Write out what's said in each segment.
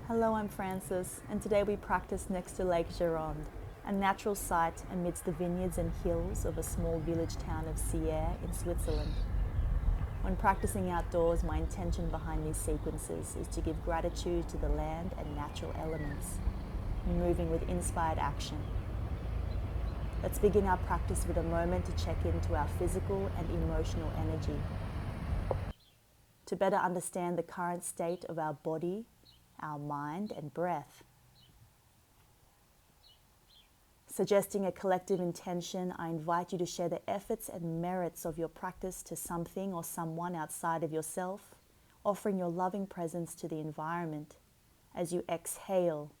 Hello, I'm Frances, and today we practice next to Lac de Geronde, a natural site amidst the vineyards and hills of a small village town of Sierre in Switzerland. When practicing outdoors, my intention behind these sequences is to give gratitude to the land and natural elements, moving with inspired action. Let's begin our practice with a moment to check into our physical and emotional energy, to better understand the current state of our body, our mind and breath. Suggesting a collective intention, I invite you to share the efforts and merits of your practice to something or someone outside of yourself, offering your loving presence to the environment as you exhale,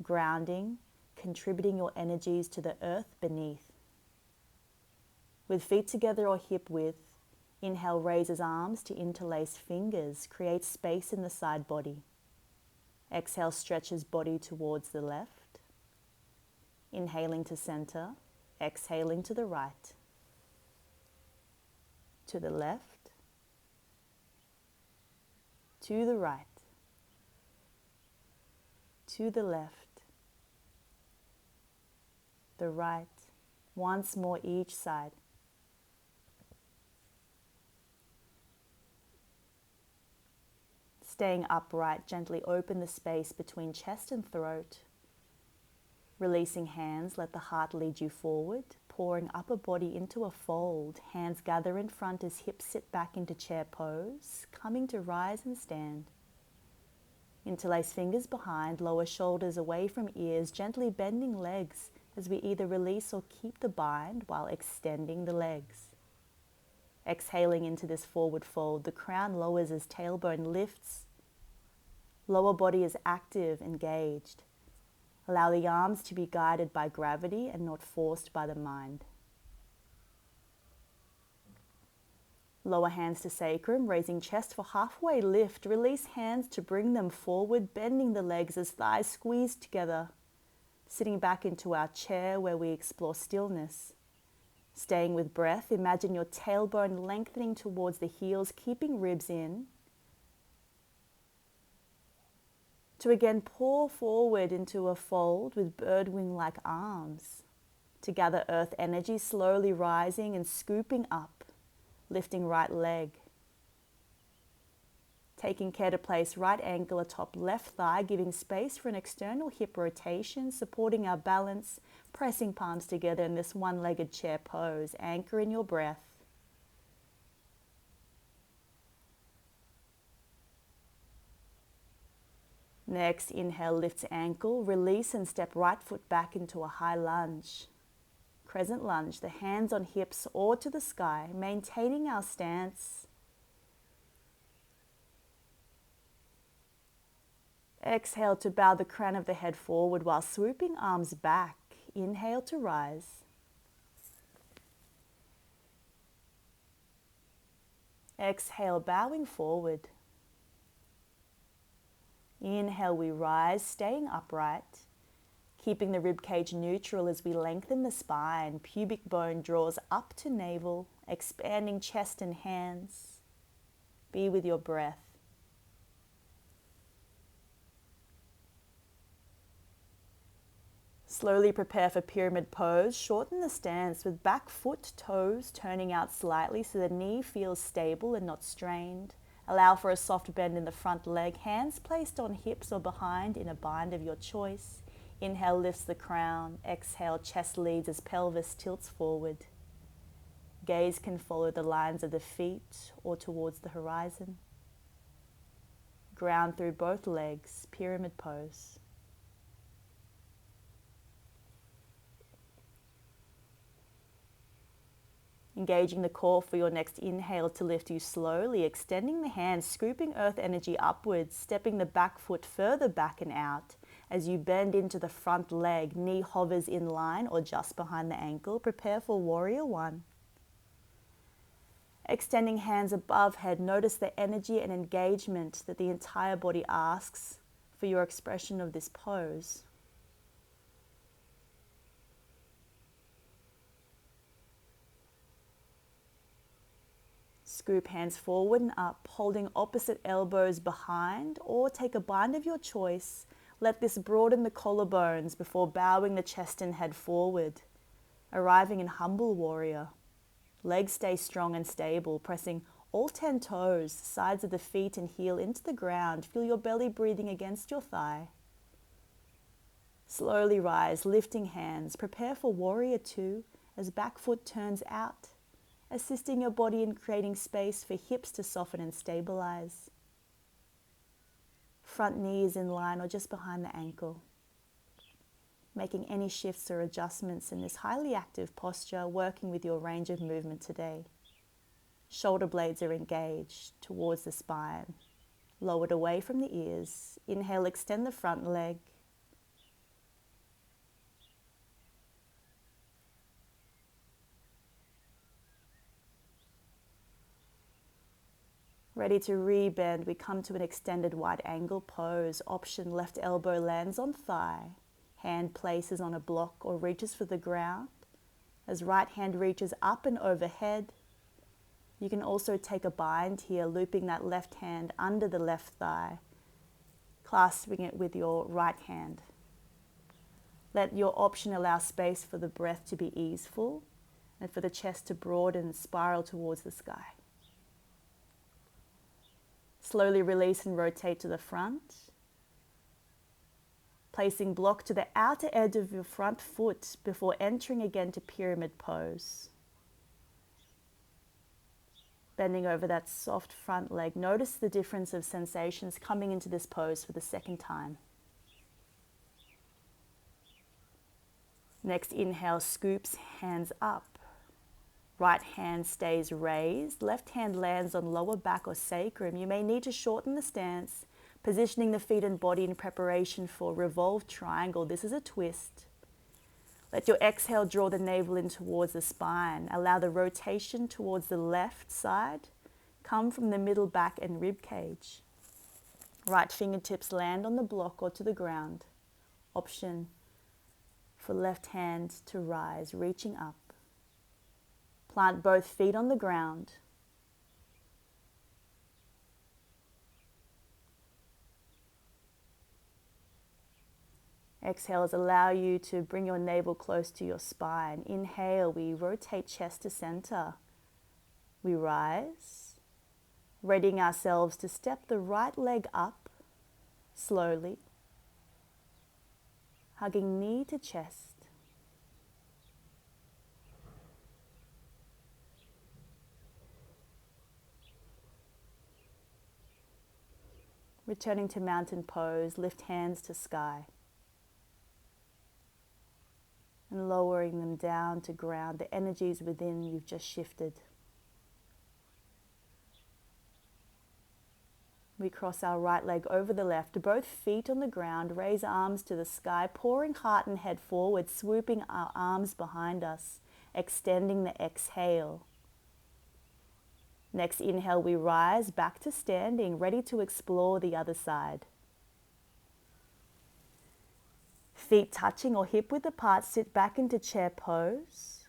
grounding, contributing your energies to the earth beneath. With feet together or hip width, inhale raises arms to interlace fingers, create space in the side body. Exhale stretches body towards the left. Inhaling to center, exhaling to the right. To the left. To the right. To the left. The right. Once more each side. Staying upright, gently open the space between chest and throat. Releasing hands, let the heart lead you forward, pouring upper body into a fold. Hands gather in front as hips sit back into chair pose, coming to rise and stand. Interlace fingers behind, lower shoulders away from ears, gently bending legs as we either release or keep the bind while extending the legs. Exhaling into this forward fold, the crown lowers as tailbone lifts. Lower body is active, engaged. Allow the arms to be guided by gravity and not forced by the mind. Lower hands to sacrum, raising chest for halfway lift. Release hands to bring them forward, bending the legs as thighs squeeze together. Sitting back into our chair where we explore stillness. Staying with breath, imagine your tailbone lengthening towards the heels, keeping ribs in. To again pour forward into a fold with bird wing-like arms. To gather earth energy, slowly rising and scooping up, lifting right leg. Taking care to place right ankle atop left thigh, giving space for an external hip rotation, supporting our balance, pressing palms together in this one-legged chair pose. Anchor in your breath. Next, inhale, lifts ankle, release and step right foot back into a high lunge. Crescent lunge, the hands on hips or to the sky, maintaining our stance. Exhale to bow the crown of the head forward while swooping arms back. Inhale to rise. Exhale, bowing forward. Inhale, we rise, staying upright, keeping the ribcage neutral as we lengthen the spine. Pubic bone draws up to navel, expanding chest and hands. Be with your breath. Slowly prepare for pyramid pose. Shorten the stance with back foot, toes turning out slightly so the knee feels stable and not strained. Allow for a soft bend in the front leg, hands placed on hips or behind in a bind of your choice. Inhale lifts the crown, exhale chest leads as pelvis tilts forward. Gaze can follow the lines of the feet or towards the horizon. Ground through both legs, pyramid pose. Engaging the core for your next inhale to lift you slowly, extending the hands, scooping earth energy upwards, stepping the back foot further back and out. As you bend into the front leg, knee hovers in line or just behind the ankle. Prepare for warrior one. Extending hands above head, notice the energy and engagement that the entire body asks for your expression of this pose. Scoop hands forward and up, holding opposite elbows behind, or take a bind of your choice. Let this broaden the collarbones before bowing the chest and head forward, arriving in humble warrior. Legs stay strong and stable, pressing all 10 toes, sides of the feet and heel into the ground. Feel your belly breathing against your thigh. Slowly rise, lifting hands. Prepare for warrior 2 as back foot turns out, assisting your body in creating space for hips to soften and stabilize. Front knee is in line or just behind the ankle. Making any shifts or adjustments in this highly active posture, working with your range of movement today. Shoulder blades are engaged towards the spine, lowered away from the ears. Inhale, extend the front leg. Ready to rebend, we come to an extended wide angle pose. Option, left elbow lands on thigh. Hand places on a block or reaches for the ground as right hand reaches up and overhead. You can also take a bind here, looping that left hand under the left thigh, clasping it with your right hand. Let your option allow space for the breath to be easeful and for the chest to broaden and spiral towards the sky. Slowly release and rotate to the front, placing block to the outer edge of your front foot before entering again to pyramid pose. Bending over that soft front leg, notice the difference of sensations coming into this pose for the second time. Next inhale, scoops hands up. Right hand stays raised, left hand lands on lower back or sacrum. You may need to shorten the stance, positioning the feet and body in preparation for revolved triangle. This is a twist. Let your exhale draw the navel in towards the spine. Allow the rotation towards the left side come from the middle back and rib cage. Right fingertips land on the block or to the ground. Option for left hand to rise, reaching up. Plant both feet on the ground. Exhales allow you to bring your navel close to your spine. Inhale, we rotate chest to center. We rise, readying ourselves to step the right leg up slowly, hugging knee to chest. Returning to mountain pose, lift hands to sky. And lowering them down to ground, the energies within you've just shifted. We cross our right leg over the left, both feet on the ground, raise arms to the sky, pouring heart and head forward, swooping our arms behind us, extending the exhale. Next inhale, we rise back to standing, ready to explore the other side. Feet touching or hip width apart, sit back into chair pose.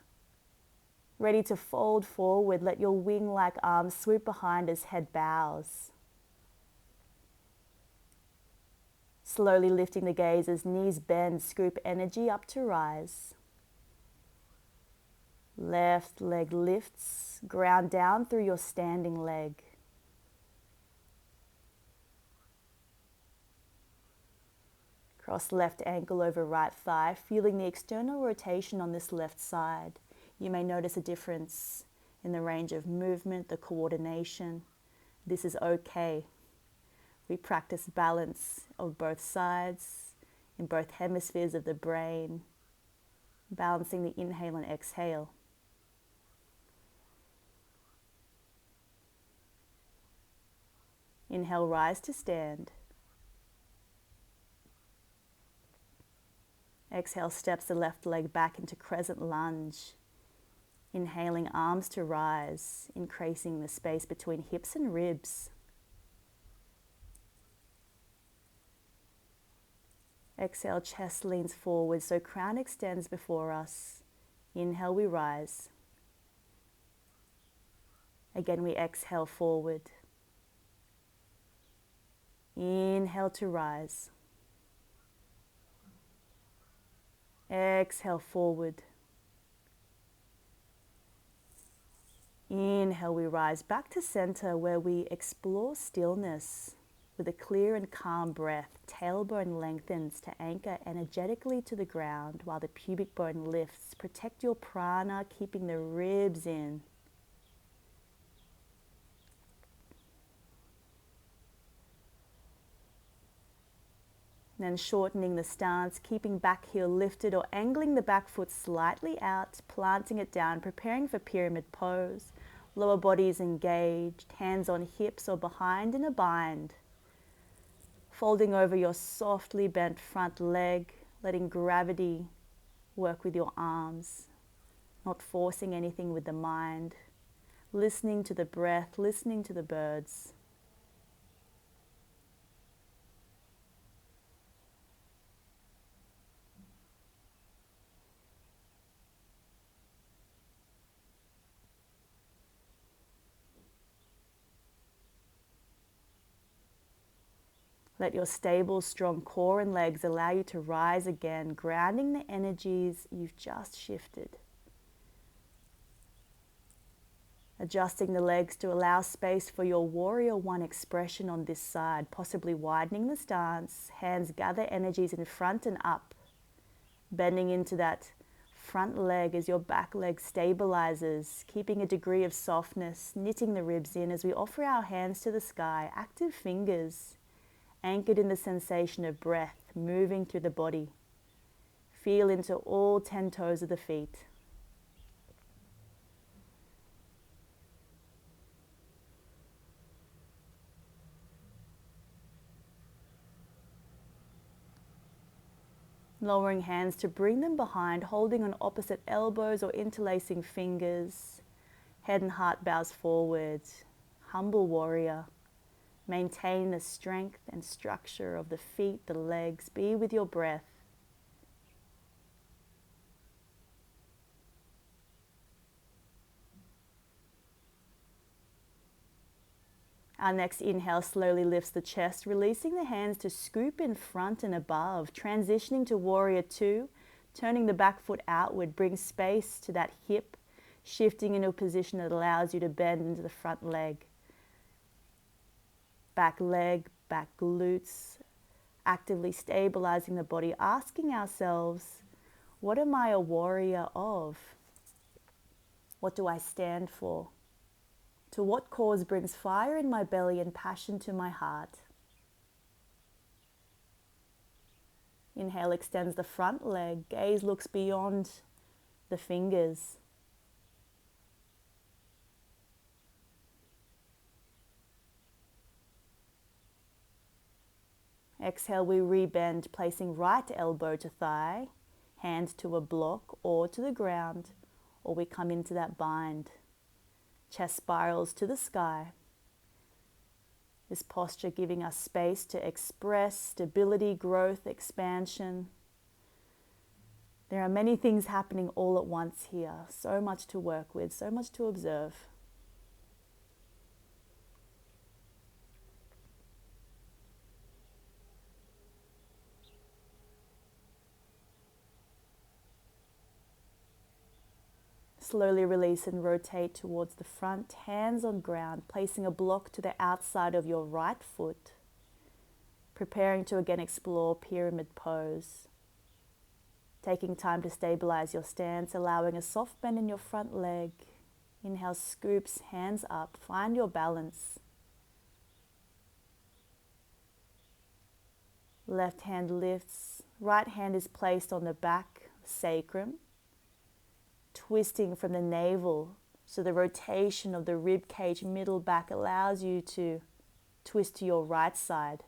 Ready to fold forward, let your wing-like arms swoop behind as head bows. Slowly lifting the gaze as knees bend, scoop energy up to rise. Left leg lifts, ground down through your standing leg. Cross left ankle over right thigh, feeling the external rotation on this left side. You may notice a difference in the range of movement, the coordination. This is okay. We practice balance of both sides, in both hemispheres of the brain, balancing the inhale and exhale. Inhale, rise to stand. Exhale, steps the left leg back into crescent lunge. Inhaling, arms to rise, increasing the space between hips and ribs. Exhale, chest leans forward, so crown extends before us. Inhale, we rise. Again, we exhale forward. Inhale to rise. Exhale forward. Inhale, we rise back to center where we explore stillness with a clear and calm breath. Tailbone lengthens to anchor energetically to the ground while the pubic bone lifts. Protect your prana, keeping the ribs in. Then shortening the stance, keeping back heel lifted or angling the back foot slightly out, planting it down, preparing for pyramid pose. Lower body is engaged, hands on hips or behind in a bind. Folding over your softly bent front leg, letting gravity work with your arms, not forcing anything with the mind. Listening to the breath, listening to the birds. Let your stable, strong core and legs allow you to rise again, grounding the energies you've just shifted. Adjusting the legs to allow space for your warrior one expression on this side, possibly widening the stance. Hands gather energies in front and up, bending into that front leg as your back leg stabilizes, keeping a degree of softness, knitting the ribs in as we offer our hands to the sky, active fingers, anchored in the sensation of breath moving through the body. Feel into all 10 toes of the feet. Lowering hands to bring them behind, holding on opposite elbows or interlacing fingers. Head and heart bows forward. Humble warrior. Maintain the strength and structure of the feet, the legs. Be with your breath. Our next inhale slowly lifts the chest, releasing the hands to scoop in front and above, transitioning to warrior two, turning the back foot outward, bring space to that hip, shifting into a position that allows you to bend into the front leg. Back leg, back glutes, actively stabilizing the body, asking ourselves, what am I a warrior of? What do I stand for? To what cause brings fire in my belly and passion to my heart? Inhale extends the front leg, gaze looks beyond the fingers. Exhale, we rebend, placing right elbow to thigh, hand to a block or to the ground, or we come into that bind. Chest spirals to the sky. This posture giving us space to express stability, growth, expansion. There are many things happening all at once here. So much to work with, so much to observe. Slowly release and rotate towards the front, hands on ground, placing a block to the outside of your right foot. Preparing to again explore pyramid pose. Taking time to stabilize your stance, allowing a soft bend in your front leg. Inhale, scoops, hands up, find your balance. Left hand lifts, right hand is placed on the back, sacrum. Twisting from the navel, so the rotation of the rib cage middle back allows you to twist to your right side.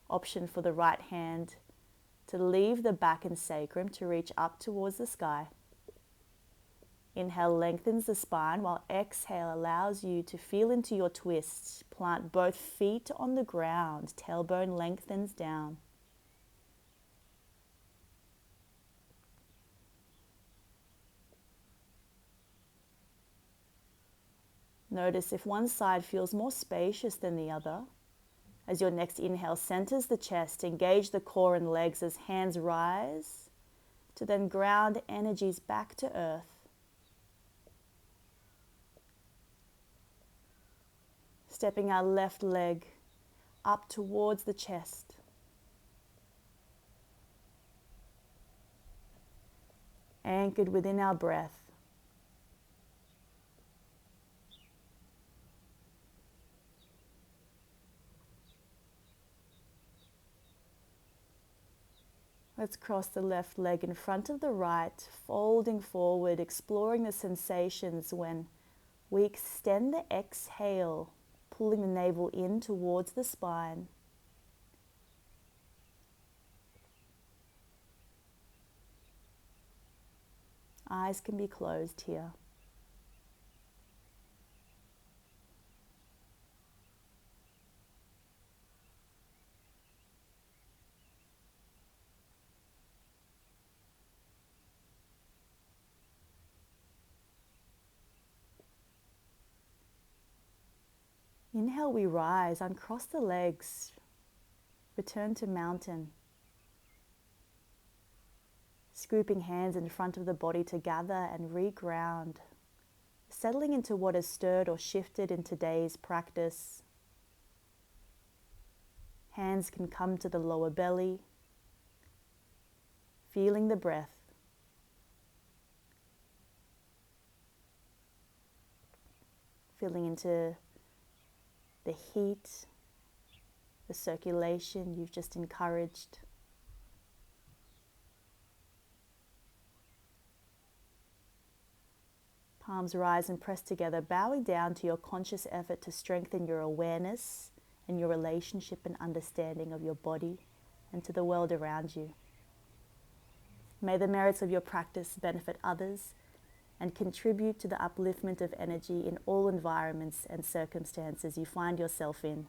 Option for the right hand to leave the back and sacrum to reach up towards the sky. Inhale lengthens the spine, while exhale allows you to feel into your twist. Plant both feet on the ground, tailbone lengthens down. Notice if one side feels more spacious than the other. As your next inhale centers the chest, engage the core and legs as hands rise to then ground energies back to earth. Stepping our left leg up towards the chest. Anchored within our breath. Let's cross the left leg in front of the right, folding forward, exploring the sensations when we extend the exhale, pulling the navel in towards the spine. Eyes can be closed here. Inhale, we rise, uncross the legs, return to mountain. Scooping hands in front of the body to gather and reground, settling into what has stirred or shifted in today's practice. Hands can come to the lower belly, feeling the breath. Feeling into the heat, the circulation you've just encouraged. Palms rise and press together, bowing down to your conscious effort to strengthen your awareness and your relationship and understanding of your body and to the world around you. May the merits of your practice benefit others and contribute to the upliftment of energy in all environments and circumstances you find yourself in.